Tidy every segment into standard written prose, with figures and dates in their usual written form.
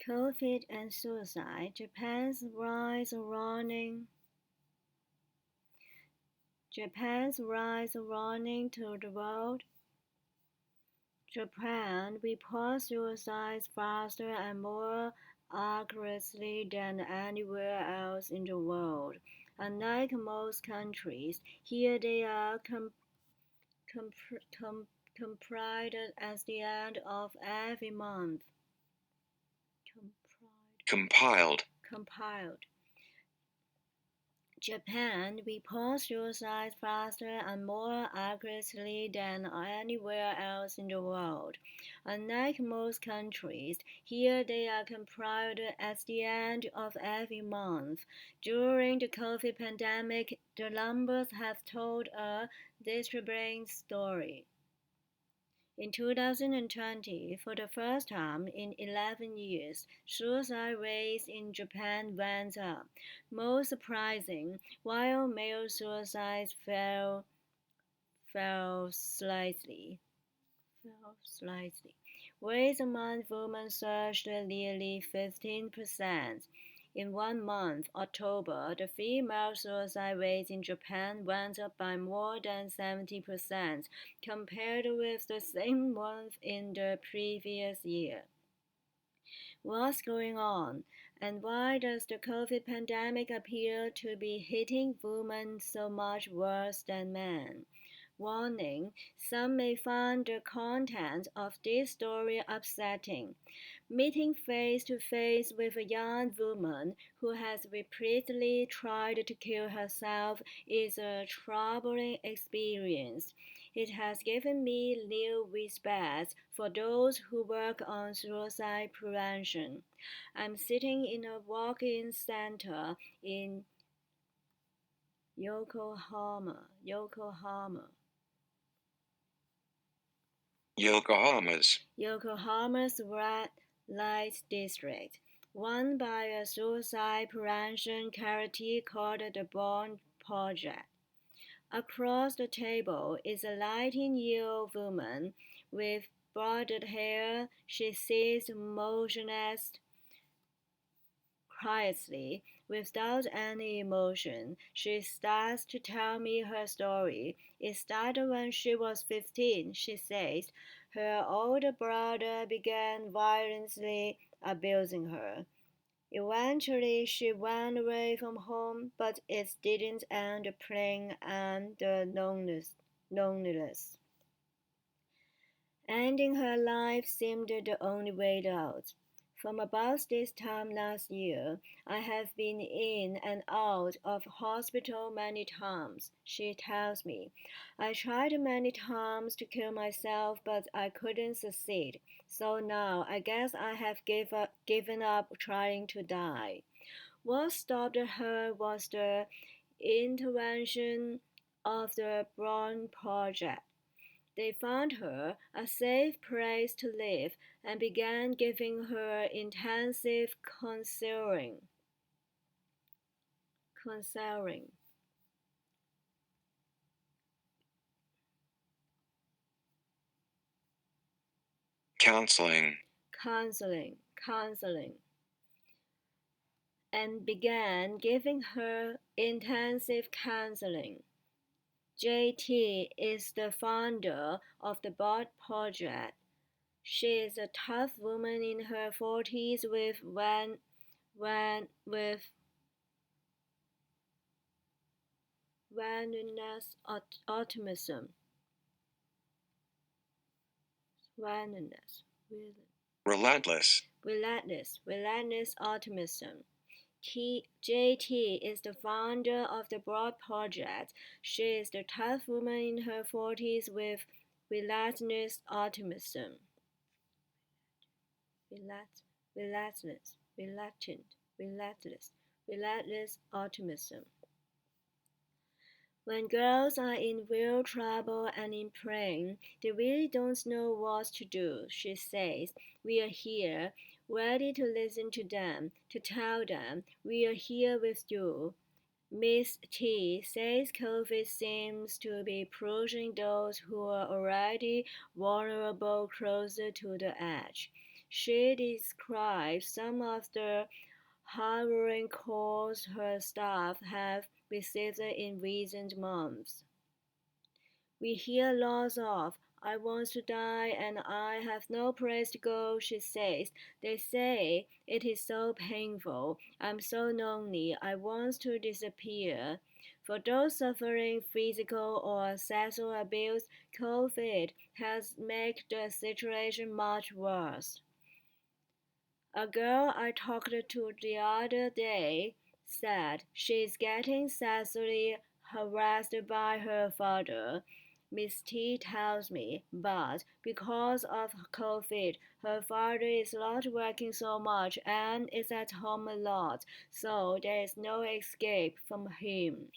COVID and suicide, Japan's rise warning. Japan's rise warning to the world. Japan reports suicides faster and more aggressively than anywhere else in the world. Unlike most countries, here they are completed at the end of every month. Compiled. Japan reports suicides faster and more aggressively than anywhere else in the world. Unlike most countries, here they are completed at the end of every month. During the COVID pandemic, the numbers have told a disturbing story. In 2020, for the first time in 11 years, suicide rates in Japan went up. Most surprising, while male suicides fell slightly. Rates among women surged nearly 15%. In 1 month, October, the female suicide rate in Japan went up by more than 70% compared with the same month in the previous year. What's going on? And why does the COVID pandemic appear to be hitting women so much worse than men? Warning, some may find the content of this story upsetting. Meeting face to face with a young woman who has repeatedly tried to kill herself is a troubling experience. It has given me new respect for those who work on suicide prevention. I'm sitting in a walk-in center in Yokohama's red light district, run by a suicide prevention charity called the Bond Project. Across the table is a lighting-year-old woman with braided hair. She sits motionless, quietly, without any emotion. She starts to tell me her story. It started when she was 15, she says. Her older brother began violently abusing her. Eventually, she ran away from home, but it didn't end the pain and the loneliness. Ending her life seemed the only way out. From about this time last year, I have been in and out of hospital many times, she tells me. I tried many times to kill myself, but I couldn't succeed. So now I guess I have given up trying to die. What stopped her was the intervention of the Brown Project. They found her a safe place to live and began giving her intensive counseling. And began giving her intensive counseling. JT is the founder of the Bot Project. She is a tough woman in her 40s with relentless optimism. Relentless optimism. JT is the founder of the Broad Project. She is the tough woman in her 40s with relentless optimism. Relentless optimism. When girls are in real trouble and in pain, they really don't know what to do, she says. We are here, ready to listen to them, to tell them, we are here with you. Miss T says COVID seems to be pushing those who are already vulnerable closer to the edge. She describes some of the harrowing calls her staff have received in recent months. We hear lots of, "I want to die and I have no place to go," she says. "They say it is so painful. I'm so lonely. I want to disappear." For those suffering physical or sexual abuse, COVID has made the situation much worse. A girl I talked to the other day said she's getting sexually harassed by her father. Miss T tells me, but because of COVID, her father is not working so much and is at home a lot, so there is no escape from him.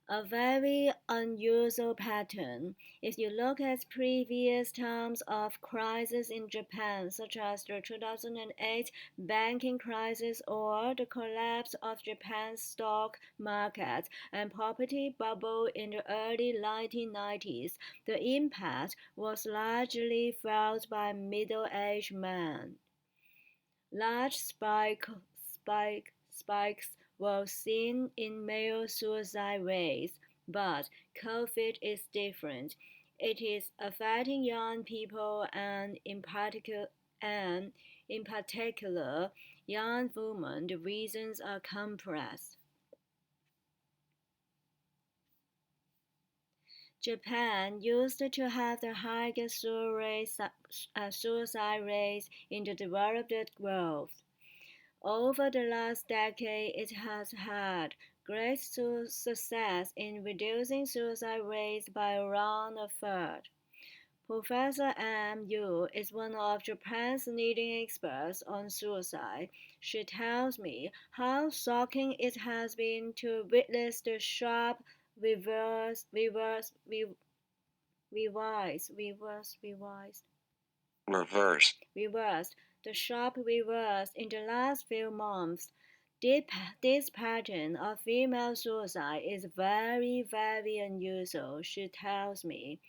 A very unusual pattern. If you look at previous times of crisis in Japan, such as the 2008 banking crisis or the collapse of Japan's stock market and property bubble in the early 1990s, the impact was largely felt by middle-aged men. Large spikes were seen in male suicide rates, but COVID is different. It is affecting young people and in particular young women. The reasons are complex. Japan used to have the highest suicide rates in the developed world. Over the last decade, it has had great success in reducing suicide rates by around a third. Professor M.U. is one of Japan's leading experts on suicide. She tells me how shocking it has been to witness the sharp reverse, reverse, re, revise, reverse, revised reversed, the sharp reverse in the last few months. This pattern of female suicide is very, very unusual, she tells me.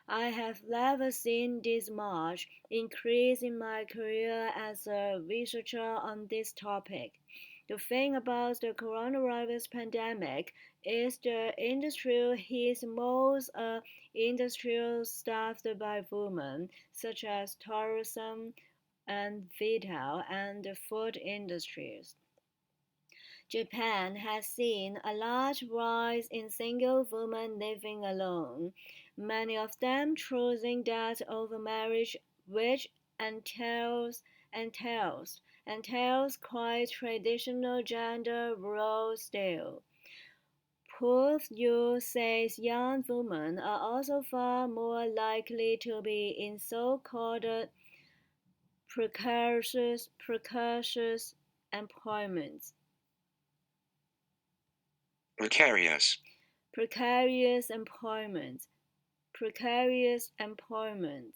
I have never seen this much increase in my career as a researcher on this topic. The thing about the coronavirus pandemic is the industry hits most industries staffed by women, such as tourism and retail and the food industries. Japan has seen a large rise in single women living alone, many of them choosing death over marriage, which entails quite traditional gender roles still. Proof Yu says young women are also far more likely to be in so-called precarious employment. Precarious employment. Precarious employment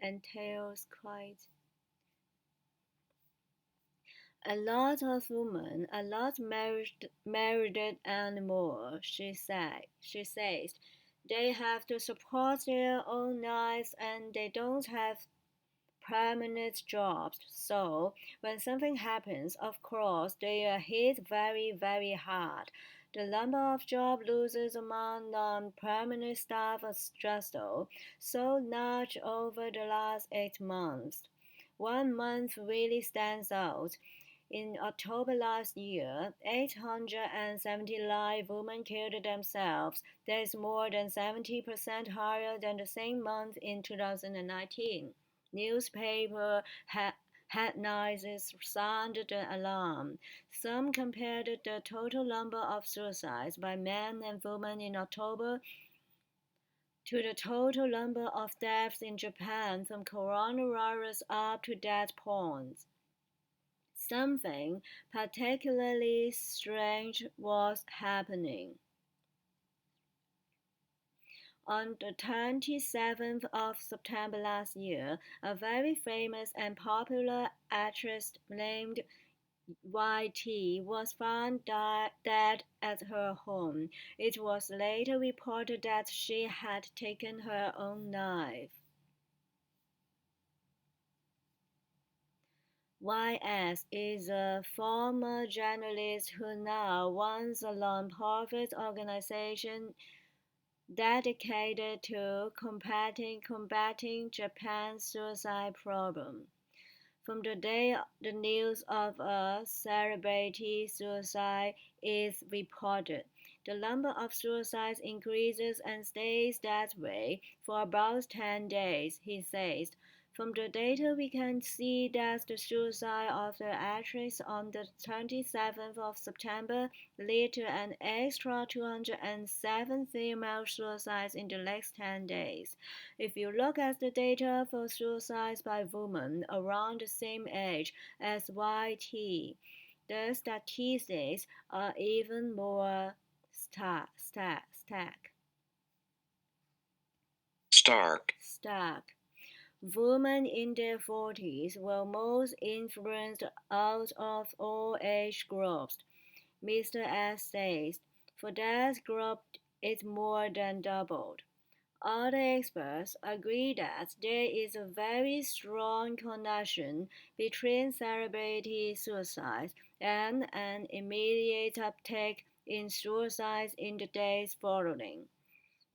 entails quite a lot of women are not married anymore, she says. They have to support their own lives and they don't have permanent jobs. So when something happens, of course, they are hit very, very hard. The number of job losses among non-permanent staff is just so large over the last 8 months. 1 month really stands out. In October last year, 879 women killed themselves. That is more than 70% higher than the same month in 2019. Newspaper headlines sounded the alarm. Some compared the total number of suicides by men and women in October to the total number of deaths in Japan from coronavirus up to that point. Something particularly strange was happening. On the 27th of September last year, a very famous and popular actress named YT was found dead at her home. It was later reported that she had taken her own life. YS is a former journalist who now runs a non-profit organization dedicated to combating Japan's suicide problem. From the day the news of a celebrity suicide is reported, the number of suicides increases and stays that way for about 10 days, he says. From the data, we can see that the suicide of the actress on the 27th of September led to an extra 207 female suicides in the next 10 days. If you look at the data for suicides by women around the same age as YT, the statistics are even more stark. Women in their 40s were most influenced out of all age groups, Mr. S says. For that group, it more than doubled. Other experts agree that there is a very strong connection between celebrity suicide and an immediate uptick in suicides in the days following.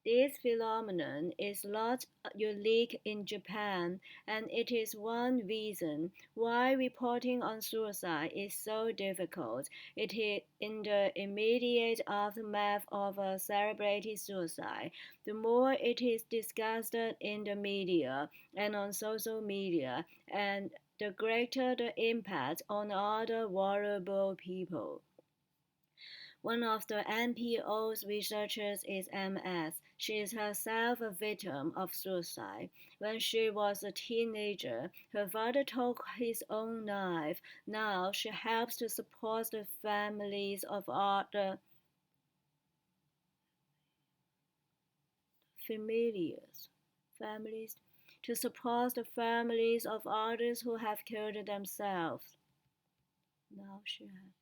This phenomenon is not unique in Japan, and it is one reason why reporting on suicide is so difficult. It is in the immediate aftermath of a celebrity suicide. The more it is discussed in the media and on social media, and the greater the impact on other vulnerable people. One of the NPO's researchers is MS. She is herself a victim of suicide. When she was a teenager, her father took his own life. Now she helps to support the families of other families to support the families of others who have killed themselves. Now she has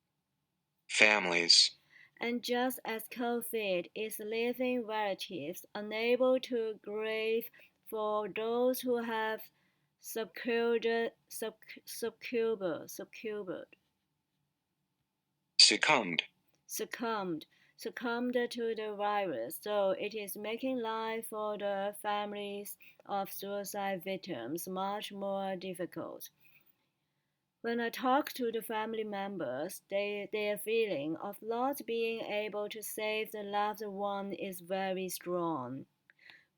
families. And just as COVID is leaving relatives unable to grieve for those who have succumbed to the virus, so it is making life for the families of suicide victims much more difficult. When I talk to the family members, their feeling of not being able to save the loved one is very strong,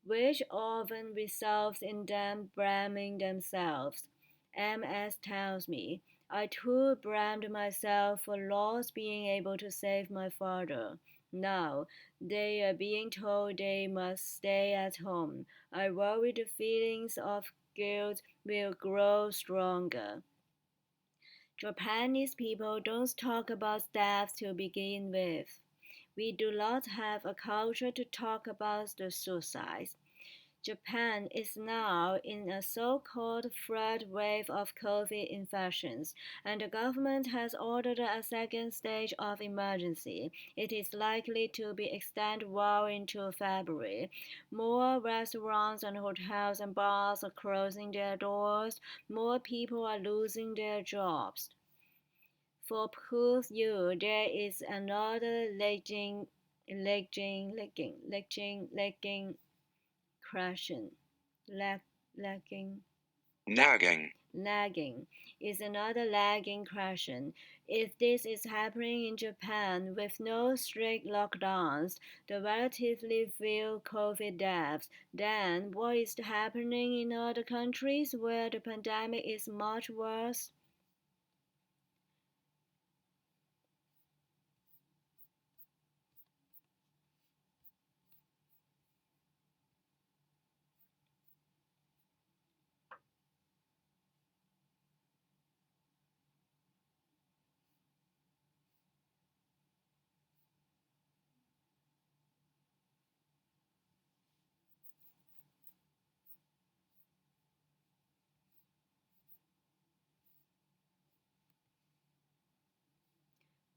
which often results in them blaming themselves. MS tells me, I too blamed myself for not being able to save my father. Now they are being told they must stay at home. I worry the feelings of guilt will grow stronger. Japanese people don't talk about death to begin with. We do not have a culture to talk about the suicides. Japan is now in a so-called third wave of COVID infections, and the government has ordered a second stage of emergency. It is likely to be extended well into February. More restaurants and hotels and bars are closing their doors. More people are losing their jobs. For Purdue, there is another question. Lagging is another lagging question. If this is happening in Japan with no strict lockdowns, the relatively few COVID deaths, then what is happening in other countries where the pandemic is much worse?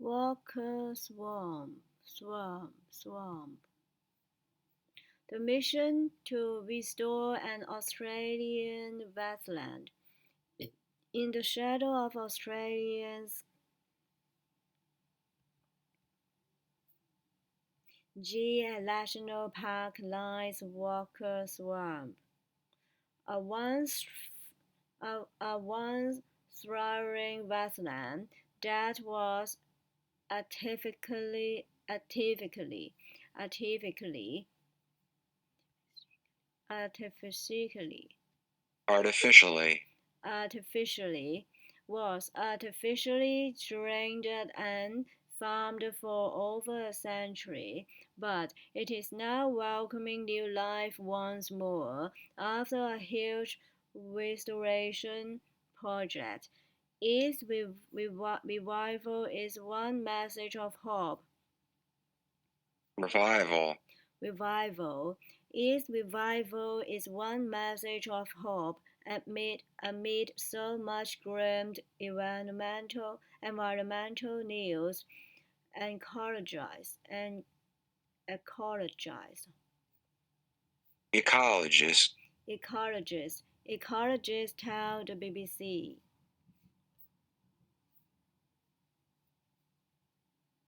Walker Swamp. The mission to restore an Australian wetland In the shadow of Australia's National Park lies Walker Swamp, a once thriving wetland that was artificially drained and farmed for over a century, but it is now welcoming new life once more after a huge restoration project. Its revival is one message of hope. Revival. Its revival is one message of hope amid so much grim environmental news. Ecologists tell the BBC.